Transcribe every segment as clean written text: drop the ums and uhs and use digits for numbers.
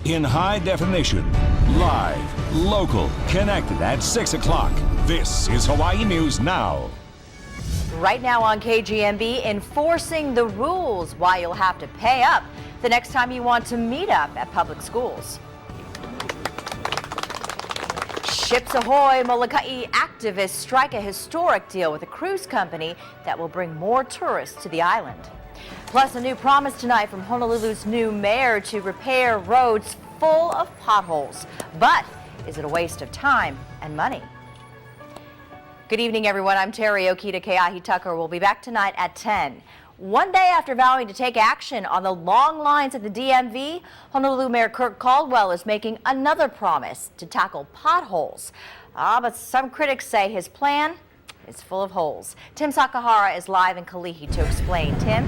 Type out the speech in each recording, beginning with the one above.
in high definition, live, local, connected at 6 o'clock. This is Hawaii News Now. Right now on KGMB, enforcing the rules, why you'll have to pay up the next time you want to meet up at public schools. Ships Ahoy! Molokai activists strike a historic deal with a cruise company that will bring more tourists to the island. Plus, a new promise tonight from Honolulu's new mayor to repair roads full of potholes. But is it a waste of time and money? Good evening, everyone. I'm TERI Okita. Keahi Tucker will be back tonight at 10. One day after vowing to take action on the long lines at the DMV, Honolulu Mayor Kirk Caldwell is making another promise to tackle potholes. But some critics say his plan is full of holes. Tim Sakahara is live in Kalihi to explain. Tim?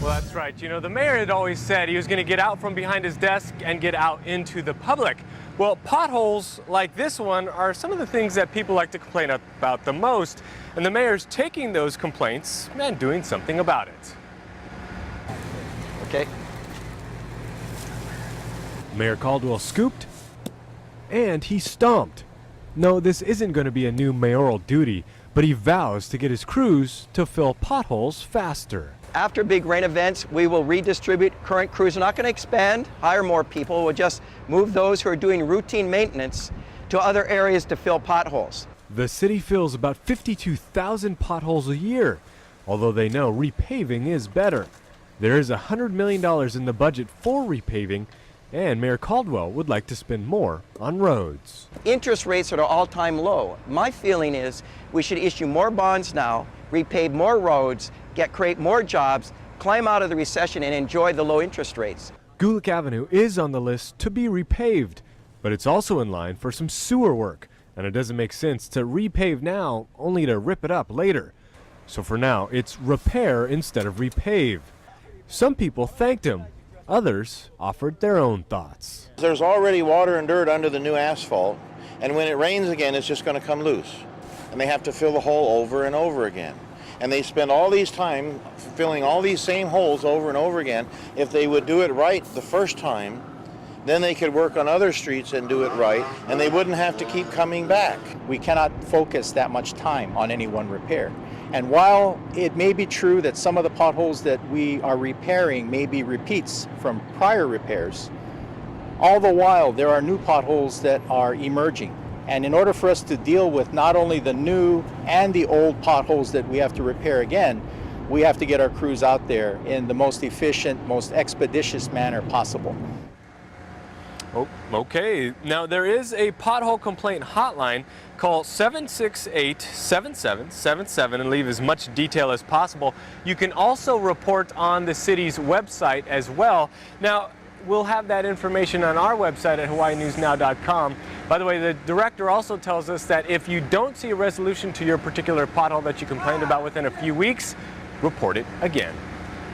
Well, that's right. You know, the mayor had always said he was going to get out from behind his desk and get out into the public. Well, potholes like this one are some of the things that people like to complain about the most, and the mayor's taking those complaints and doing something about it. Okay. Mayor Caldwell scooped and he stomped. No, this isn't going to be a new mayoral duty, but he vows to get his crews to fill potholes faster. After big rain events, we will redistribute current crews. We're not going to expand, hire more people. We'll just move those who are doing routine maintenance to other areas to fill potholes. The city fills about 52,000 potholes a year, although they know repaving is better. There is $100 million in the budget for repaving, and Mayor Caldwell would like to spend more on roads. Interest rates are at an all-time low. My feeling is we should issue more bonds now, repave more roads, create more jobs, climb out of the recession, and enjoy the low interest rates. Gulick Avenue is on the list to be repaved, but it's also in line for some sewer work, and it doesn't make sense to repave now only to rip it up later. So for now, it's repair instead of repave. Some people thanked him. Others offered their own thoughts. There's already water and dirt under the new asphalt, and when it rains again, it's just going to come loose. And they have to fill the hole over and over again. And they spend all these time filling all these same holes over and over again. If they would do it right the first time, then they could work on other streets and do it right, and they wouldn't have to keep coming back. We cannot focus that much time on any one repair. And while it may be true that some of the potholes that we are repairing may be repeats from prior repairs, all the while there are new potholes that are emerging. And in order for us to deal with not only the new and the old potholes that we have to repair again, we have to get our crews out there in the most efficient, most expeditious manner possible. Oh, okay. Now, there is a pothole complaint hotline. Call 768-7777 and leave as much detail as possible. You can also report on the city's website as well. Now, we'll have that information on our website at hawaiinewsnow.com. By the way, the director also tells us that if you don't see a resolution to your particular pothole that you complained about within a few weeks, report it again.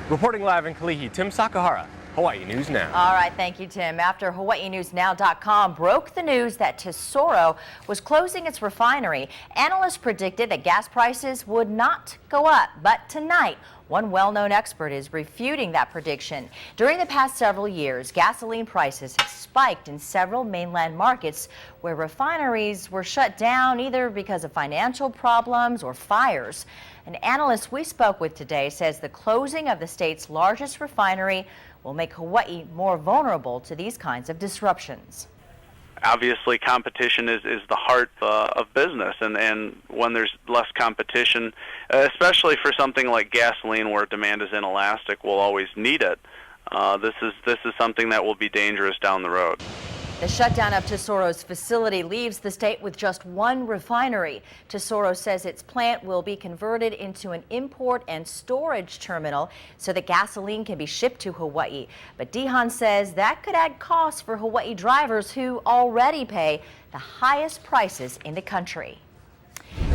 Reporting live in Kalihi, Tim Sakahara, Hawaii News Now. All right, thank you, Tim. After HawaiiNewsNow.com broke the news that Tesoro was closing its refinery, analysts predicted that gas prices would not go up. But tonight, one well-known expert is refuting that prediction. During the past several years, gasoline prices have spiked in several mainland markets where refineries were shut down either because of financial problems or fires. An analyst we spoke with today says the closing of the state's largest refinery will make Hawaii more vulnerable to these kinds of disruptions. Obviously, competition is the heart of business, and when there's less competition, especially for something like gasoline where demand is inelastic, we'll always need it. This is something that will be dangerous down the road. The shutdown of Tesoro's facility leaves the state with just one refinery. Tesoro says its plant will be converted into an import and storage terminal so that gasoline can be shipped to Hawaii. But Dehan says that could add costs for Hawaii drivers who already pay the highest prices in the country.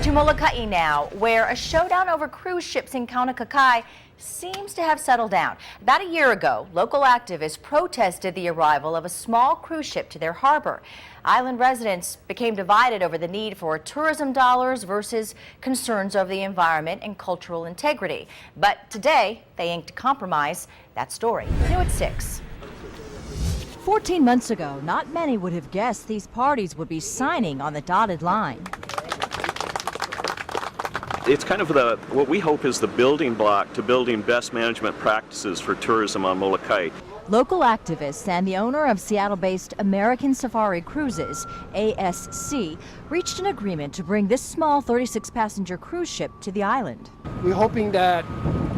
To Molokai now, where a showdown over cruise ships in Kaunakakai seems to have settled down. About a year ago, local activists protested the arrival of a small cruise ship to their harbor. Island residents became divided over the need for tourism dollars versus concerns over the environment and cultural integrity. But today, they inked a compromise. That story, new at 6. 14 months ago, not many would have guessed these parties would be signing on the dotted line. It's kind of what we hope is the building block to building best management practices for tourism on Molokai. Local activists and the owner of Seattle-based American Safari Cruises, ASC, reached an agreement to bring this small 36-passenger cruise ship to the island. We're hoping that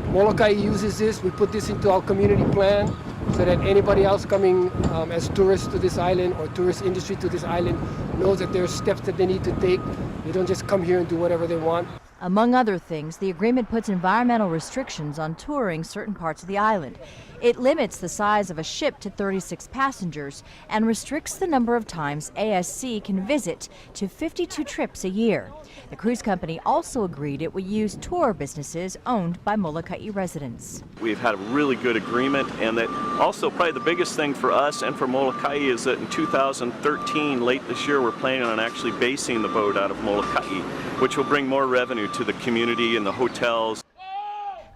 Molokai uses this. We put this into our community plan so that anybody else coming as tourists to this island or tourist industry to this island knows that there are steps that they need to take. They don't just come here and do whatever they want. Among other things, the agreement puts environmental restrictions on touring certain parts of the island. It limits the size of a ship to 36 passengers and restricts the number of times ASC can visit to 52 trips a year. The cruise company also agreed it would use tour businesses owned by Molokai residents. We've had a really good agreement, and that also probably the biggest thing for us and for Molokai is that in 2013, late this year, we're planning on actually basing the boat out of Molokai, which will bring more revenue to the community and the hotels.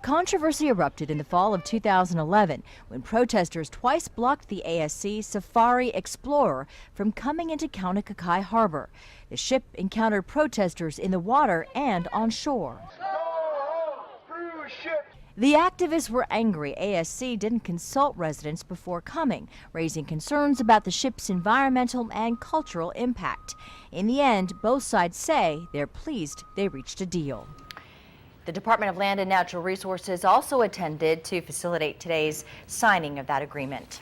Controversy erupted in the fall of 2011 when protesters twice blocked the ASC Safari Explorer from coming into Kaunakakai Harbor. The ship encountered protesters in the water and on shore. The activists were angry ASC didn't consult residents before coming, raising concerns about the ship's environmental and cultural impact. In the end, both sides say they're pleased they reached a deal. The Department of Land and Natural Resources also attended to facilitate today's signing of that agreement.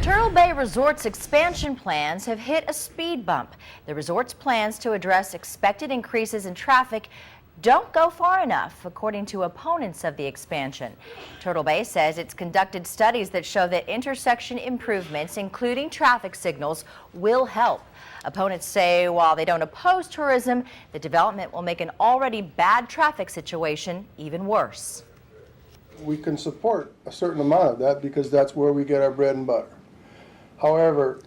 Turtle Bay Resort's expansion plans have hit a speed bump. The resort's plans to address expected increases in traffic don't go far enough, according to opponents of the expansion. Turtle Bay says it's conducted studies that show that intersection improvements, including traffic signals, will help. Opponents say while they don't oppose tourism, the development will make an already bad traffic situation even worse. We can support a certain amount of that because that's where we get our bread and butter. However,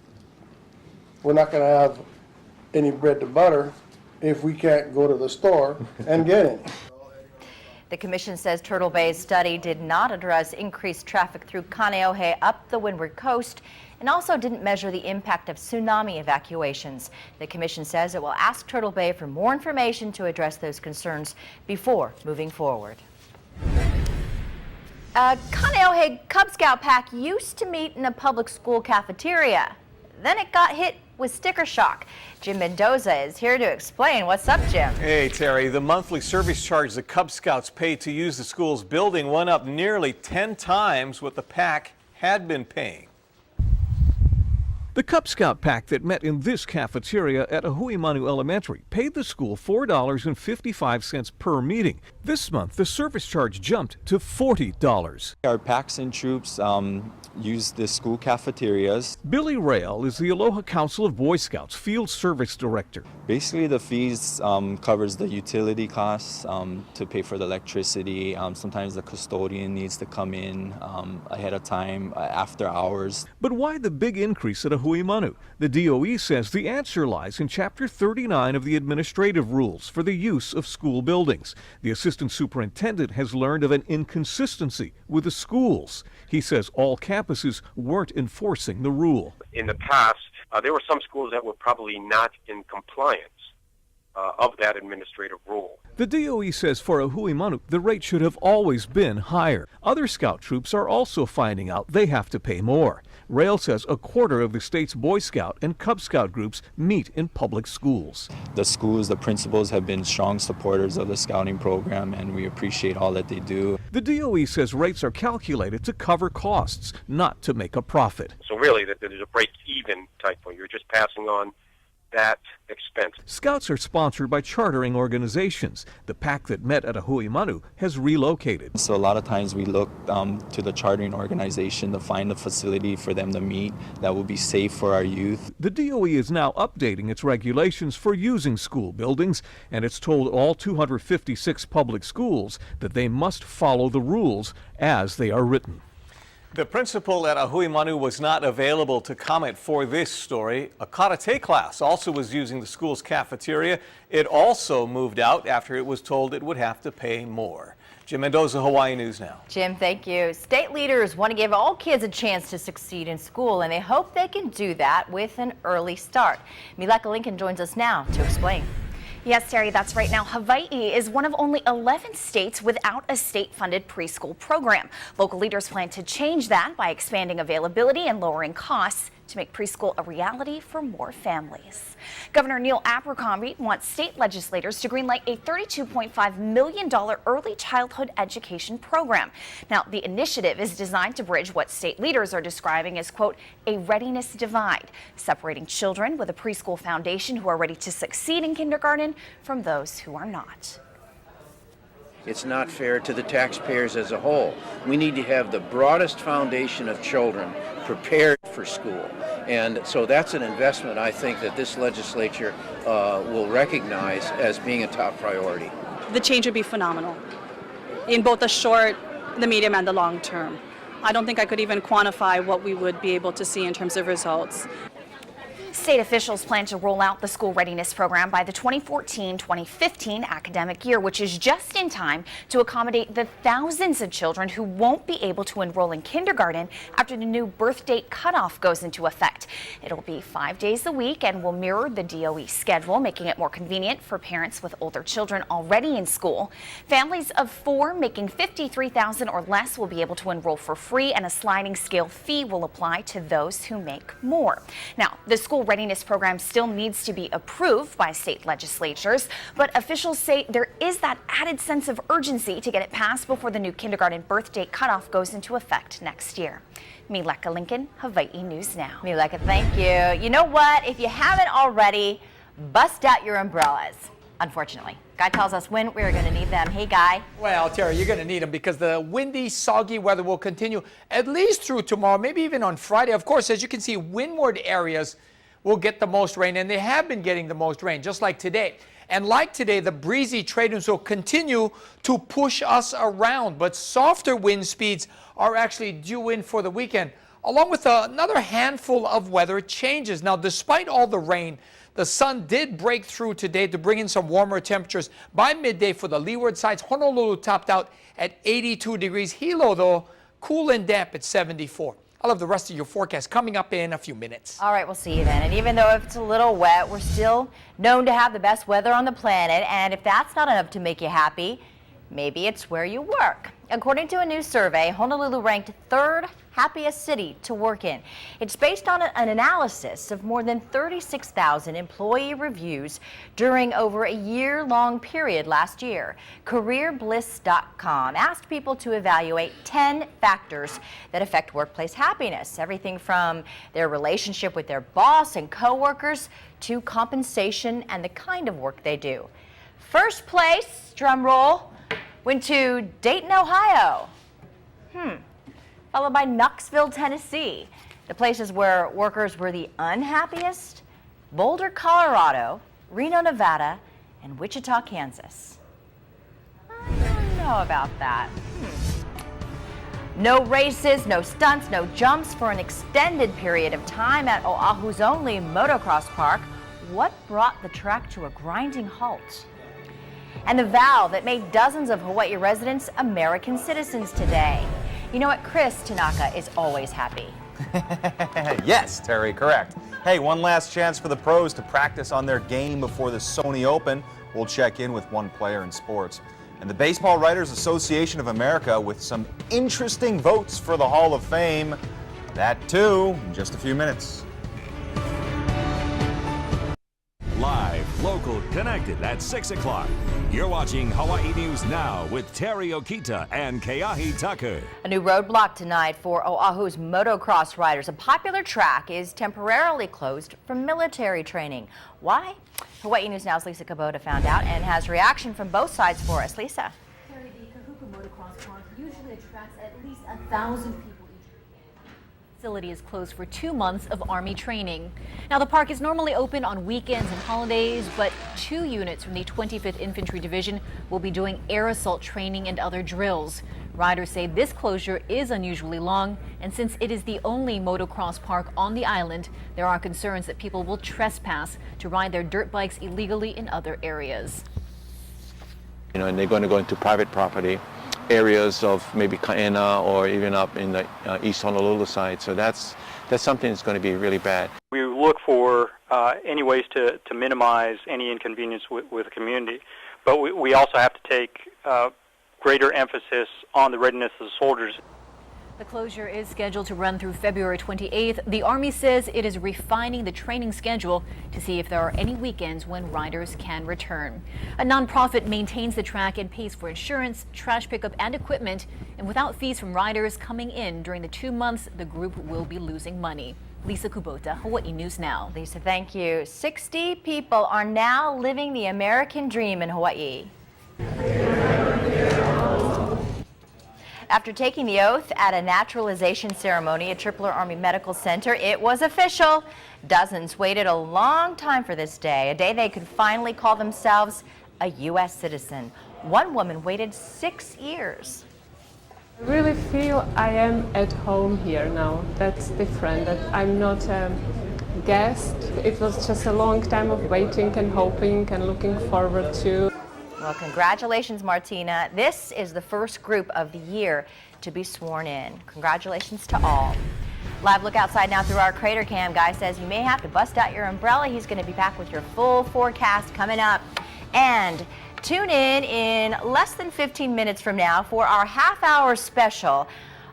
we're not going to have any bread to butter if we can't go to the store and get any. The commission says Turtle Bay's study did not address increased traffic through Kaneohe up the windward coast and also didn't measure the impact of tsunami evacuations. The commission says it will ask Turtle Bay for more information to address those concerns before moving forward. A Kaneohe Cub Scout pack used to meet in a public school cafeteria. Then it got hit with sticker shock. Jim Mendoza is here to explain. What's up, Jim? Hey, Terry. The monthly service charge the Cub Scouts pay to use the school's building went up nearly 10 times what the pack had been paying. The Cub Scout pack that met in this cafeteria at Ahuimanu Elementary paid the school $4.55 per meeting. This month, the service charge jumped to $40. Our packs and troops use the school cafeterias. Billy Rail is the Aloha Council of Boy Scouts Field Service Director. Basically, the fees covers the utility costs to pay for the electricity. Sometimes the custodian needs to come in ahead of time, after hours. But why the big increase at Ahuimanu? The DOE says the answer lies in Chapter 39 of the Administrative Rules for the use of school buildings. The assistant superintendent has learned of an inconsistency with the schools. He says all campuses weren't enforcing the rule. In the past, there were some schools that were probably not in compliance of that administrative rule. The DOE says for Ahuimanu, the rate should have always been higher. Other scout troops are also finding out they have to pay more. Rail says a quarter of the state's Boy Scout and Cub Scout groups meet in public schools. The schools, the principals have been strong supporters of the scouting program, and we appreciate all that they do. The DOE says rates are calculated to cover costs, not to make a profit. So really, there's a break-even type point. You're just passing on that expense. Scouts are sponsored by chartering organizations. The pack that met at Ahuimanu has relocated. So a lot of times we look to the chartering organization to find a facility for them to meet that will be safe for our youth. The DOE is now updating its regulations for using school buildings, and it's told all 256 public schools that they must follow the rules as they are written. The principal at Ahuimanu was not available to comment for this story. A karate class also was using the school's cafeteria. It also moved out after it was told it would have to pay more. Jim Mendoza, Hawaii News Now. Jim, thank you. State leaders want to give all kids a chance to succeed in school, and they hope they can do that with an early start. Mileka Lincoln joins us now to explain. Yes, Terry, that's right. Now, Hawaii is one of only 11 states without a state-funded preschool program. Local leaders plan to change that by expanding availability and lowering costs to make preschool a reality for more families. Governor Neil Abercrombie wants state legislators to greenlight a $32.5 million early childhood education program. Now, the initiative is designed to bridge what state leaders are describing as, quote, a readiness divide, separating children with a preschool foundation who are ready to succeed in kindergarten from those who are not. It's not fair to the taxpayers as a whole. We need to have the broadest foundation of children prepared for school. And so that's an investment I think that this legislature will recognize as being a top priority. The change would be phenomenal in both the short, the medium, and the long term. I don't think I could even quantify what we would be able to see in terms of results. State officials plan to roll out the school readiness program by the 2014-2015 academic year, which is just in time to accommodate the thousands of children who won't be able to enroll in kindergarten after the new birth date cutoff goes into effect. It'll be 5 days a week and will mirror the DOE schedule, making it more convenient for parents with older children already in school. Families of 4 making $53,000 or less will be able to enroll for free, and a sliding scale fee will apply to those who make more. Now, the school readiness program still needs to be approved by state legislatures, but officials say there is that added sense of urgency to get it passed before the new kindergarten birth date cutoff goes into effect next year. Mileka Lincoln, Hawaii News Now. Mileka, thank you. You know what? If you haven't already, bust out your umbrellas. Unfortunately, Guy tells us when we're going to need them. Hey, Guy. Well, Terry, you're going to need them because the windy, soggy weather will continue at least through tomorrow, maybe even on Friday. Of course, as you can see, windward areas will get the most rain, and they have been getting the most rain, just like today. And like today, the breezy trade winds will continue to push us around, but softer wind speeds are actually due in for the weekend, along with another handful of weather changes. Now, despite all the rain, the sun did break through today to bring in some warmer temperatures. By midday for the leeward sides, Honolulu topped out at 82 degrees. Hilo, though, cool and damp at 74. I'll have the rest of your forecast coming up in a few minutes. All right, we'll see you then. And even though it's a little wet, we're still known to have the best weather on the planet. And if that's not enough to make you happy, maybe it's where you work. According to a new survey, Honolulu ranked 3rd happiest city to work in. It's based on an analysis of more than 36,000 employee reviews during over a year-long period last year. CareerBliss.com asked people to evaluate 10 factors that affect workplace happiness, everything from their relationship with their boss and coworkers to compensation and the kind of work they do. First place, drum roll, went to Dayton, Ohio. Followed by Knoxville, Tennessee. The places where workers were the unhappiest: Boulder, Colorado, Reno, Nevada, and Wichita, Kansas. I don't know about that. No races, no stunts, no jumps for an extended period of time at Oahu's only motocross park. What brought the track to a grinding halt? And the vow that made dozens of Hawaii residents American citizens today. You know what? Chris Tanaka is always happy. Yes, Terry, correct. Hey, one last chance for the pros to practice on their game before the Sony Open. We'll check in with one player in sports. And the Baseball Writers Association of America with some interesting votes for the Hall of Fame. That too, in just a few minutes. Live, local, connected at 6 o'clock. You're watching Hawaii News Now with TERI Okita and Keahi Tucker. A new roadblock tonight for Oahu's motocross riders. A popular track is temporarily closed for military training. Why? Hawaii News Now's Lisa Kubota found out and has reaction from both sides for us. Lisa. Terry, the Kahuku Motocross Park usually attracts at least 1,000 people. Facility is closed for 2 months of Army training. Now, the park is normally open on weekends and holidays, but 2 units from the 25th Infantry Division will be doing air assault training and other drills. Riders say this closure is unusually long, and since it is the only motocross park on the island, there are concerns that people will trespass to ride their dirt bikes illegally in other areas. And they're going to go into private property areas of maybe Kaena or even up in the East Honolulu side. So that's something that's going to be really bad. We look for any ways to minimize any inconvenience with the community, but we also have to take greater emphasis on the readiness of the soldiers. The closure is scheduled to run through February 28th. The Army says it is refining the training schedule to see if there are any weekends when riders can return. A nonprofit maintains the track and pays for insurance, trash pickup, and equipment. And without fees from riders coming in during the 2 months, the group will be losing money. Lisa Kubota, Hawaii News Now. Lisa, thank you. 60 people are now living the American dream in Hawaii. After taking the oath at a naturalization ceremony at Tripler Army Medical Center, it was official. Dozens waited a long time for this day, a day they could finally call themselves a U.S. citizen. One woman waited 6 years. I really feel I am at home here now. That's different, that I'm not a guest. It was just a long time of waiting and hoping and looking forward to. Well, congratulations, Martina. This is the first group of the year to be sworn in. Congratulations to all. Live look outside now through our Crater Cam. Guy says you may have to bust out your umbrella. He's going to be back with your full forecast coming up. And tune in less than 15 minutes from now for our half-hour special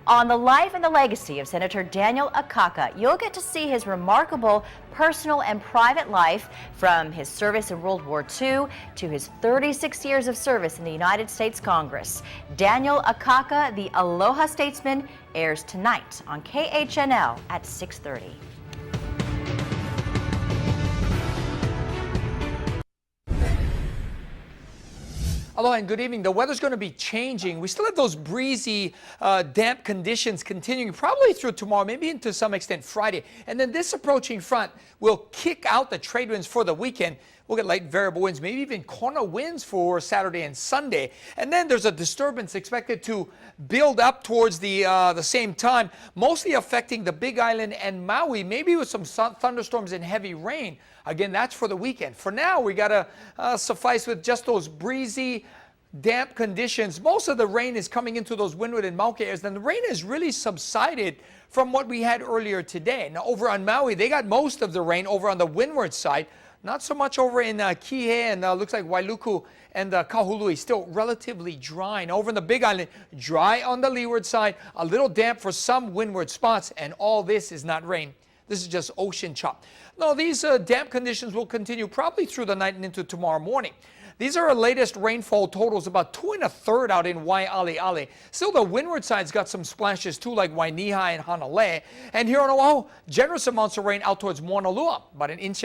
on the life and the legacy of Senator Daniel Okita. You'll get to see his remarkable personal and private life, from his service in World War II to his 36 years of service in the United States Congress. Daniel Okita, the Aloha Statesman, airs tonight on KHNL at 6:30. Aloha and good evening. The weather's going to be changing. We still have those breezy, damp conditions continuing probably through tomorrow, maybe into some extent Friday. And then this approaching front will kick out the trade winds for the weekend. We'll get light variable winds, maybe even corner winds for Saturday and Sunday. And then there's a disturbance expected to build up towards the same time, mostly affecting the Big Island and Maui, maybe with some thunderstorms and heavy rain. Again, that's for the weekend. For now, we got to suffice with just those breezy, damp conditions. Most of the rain is coming into those windward and Maui areas, and the rain has really subsided from what we had earlier today. Now, over on Maui, they got most of the rain over on the windward side. Not so much over in Kihei and looks like Wailuku and Kahului, still relatively dry. And over in the Big Island, dry on the leeward side, a little damp for some windward spots, and all this is not rain. This is just ocean chop. No, these damp conditions will continue probably through the night and into tomorrow morning. These are our latest rainfall totals, about 2 1/3 out in Waialeale. Still, the windward side's got some splashes too, like Wainiha and Hanalei. And here on Oahu, generous amounts of rain out towards Moanalua, about 1 1/4 inches,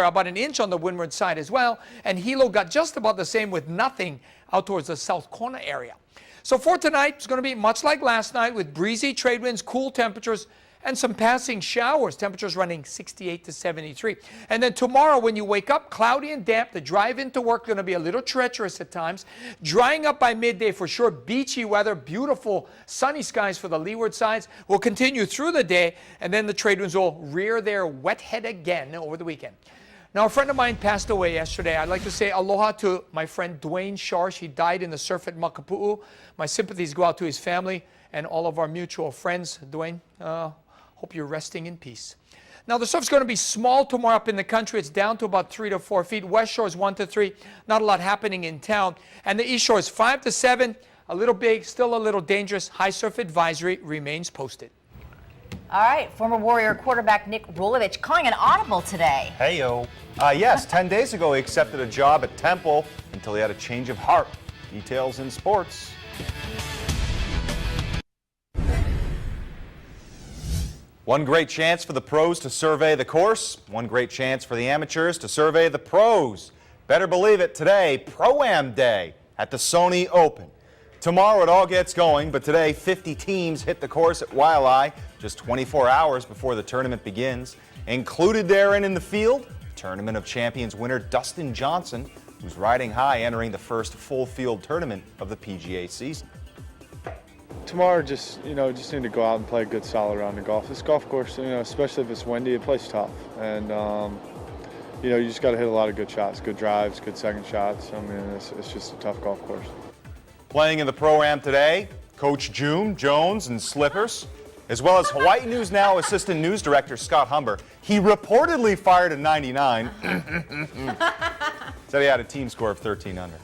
about 1 inch on the windward side as well. And Hilo got just about the same with nothing out towards the South Kona area. So for tonight, it's going to be much like last night with breezy trade winds, cool temperatures, and some passing showers. Temperatures running 68 to 73. And then tomorrow when you wake up, cloudy and damp. The drive into work going to be a little treacherous at times. Drying up by midday for sure. Beachy weather, beautiful sunny skies for the leeward sides. Will continue through the day, and then the trade winds will rear their wet head again over the weekend. Now, a friend of mine passed away yesterday. I'd like to say aloha to my friend Dwayne Sharsh. He died in the surf at Makapu'u. My sympathies go out to his family and all of our mutual friends. Dwayne, hope you're resting in peace. Now, the surf's going to be small tomorrow up in the country. It's down to about 3 to 4 feet. West Shore is 1 to 3. Not a lot happening in town. And the East Shore is 5 to 7. A little big, still a little dangerous. High surf advisory remains posted. All right, former Warrior quarterback Nick Rolovich calling an audible today. Hey-yo. Yes, 10 days ago he accepted a job at Temple until he had a change of heart. Details in sports. One great chance for the pros to survey the course. One great chance for the amateurs to survey the pros. Better believe it, today, Pro-Am Day at the Sony Open. Tomorrow it all gets going, but today 50 teams hit the course at Waialae just 24 hours before the tournament begins. Included therein in the field, Tournament of Champions winner Dustin Johnson, who's riding high entering the first full field tournament of the PGA season. Tomorrow, just need to go out and play a good solid round of golf. This golf course, especially if it's windy, it plays tough. And, you just got to hit a lot of good shots, good drives, good second shots. I mean, it's just a tough golf course. Playing in the Pro-Am today, Coach June Jones and Slippers, as well as Hawaii News Now Assistant News Director Scott Humber. He reportedly fired a 99. Said he had a team score of 13 under.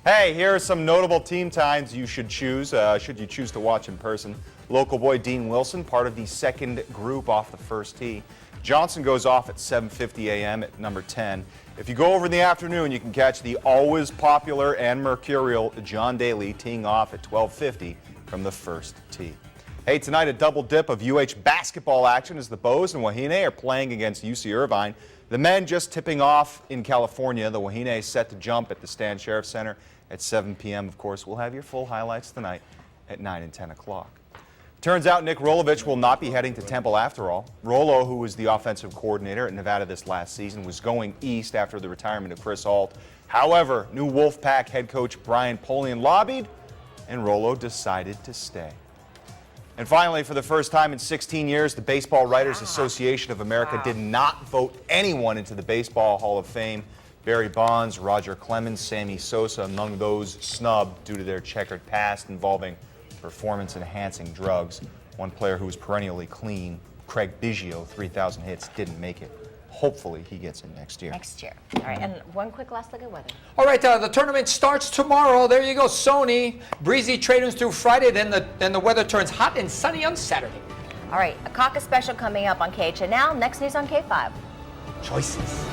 Hey, here are some notable team times you should choose, should you choose to watch in person. Local boy Dean Wilson, part of the second group off the first tee. Johnson goes off at 7:50 a.m. at number 10. If you go over in the afternoon, you can catch the always popular and mercurial John Daly teeing off at 12:50 from the first tee. Hey, tonight a double dip of UH basketball action as the Bows and Wahine are playing against UC Irvine. The men just tipping off in California. The Wahine set to jump at the Stan Sheriff Center at 7 p.m. Of course, we'll have your full highlights tonight at 9 and 10 o'clock. Turns out Nick Rolovich will not be heading to Temple after all. Rolo, who was the offensive coordinator at Nevada this last season, was going east after the retirement of Chris Ault. However, new Wolfpack head coach Brian Polian lobbied, and Rolo decided to stay. And finally, for the first time in 16 years, the Baseball Writers Association of America did not vote anyone into the Baseball Hall of Fame. Barry Bonds, Roger Clemens, Sammy Sosa among those snubbed due to their checkered past involving performance-enhancing drugs. One player who was perennially clean, Craig Biggio, 3,000 hits, didn't make it. Hopefully he gets in next year. Next year. All right, and one quick last look at weather. All right, the tournament starts tomorrow. There you go, Sony. Breezy trade winds through Friday, then the weather turns hot and sunny on Saturday. All right, a caucus special coming up on KHNL. Next news on K5. Choices.